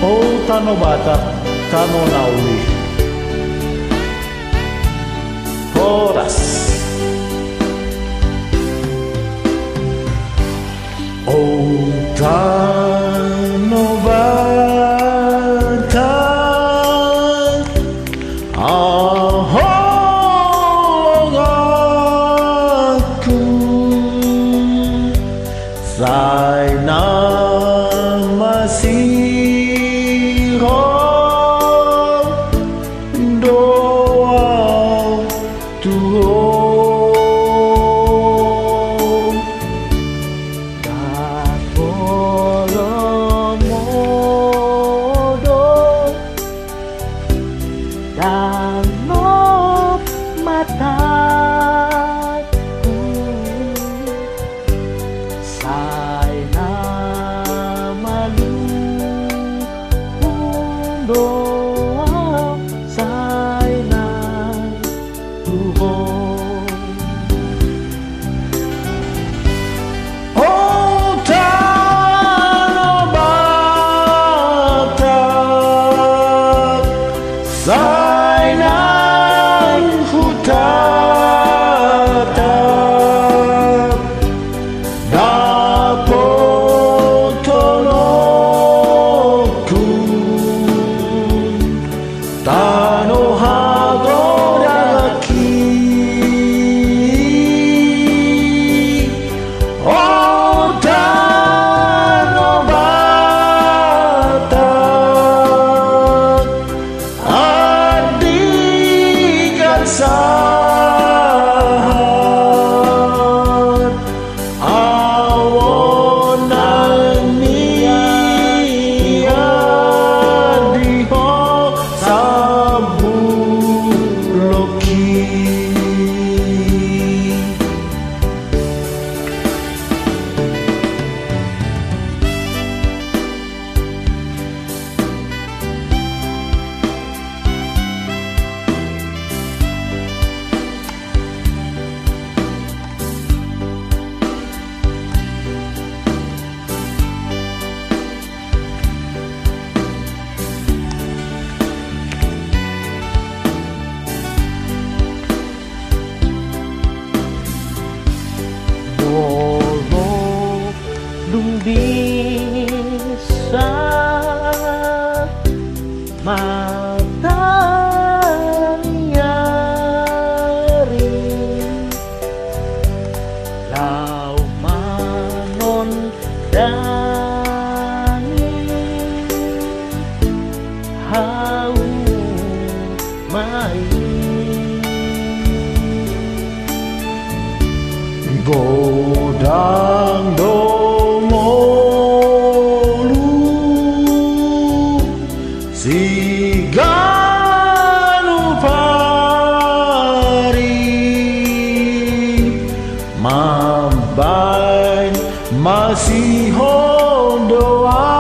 O tano bata, tano nauli. Horas. O tano bata, ahong aku sana masih dalam mataku saya malu doa saya Tuhan. Oh tanah Batak, Sainan hutatap dapat tolongku tano hagoraki. Oh tano Batak, sahat awonan niya diho sabuloki. Walau dung bisa matahari lau manon dani hau mai Godang dongolu siganu pari mambain masih hondoa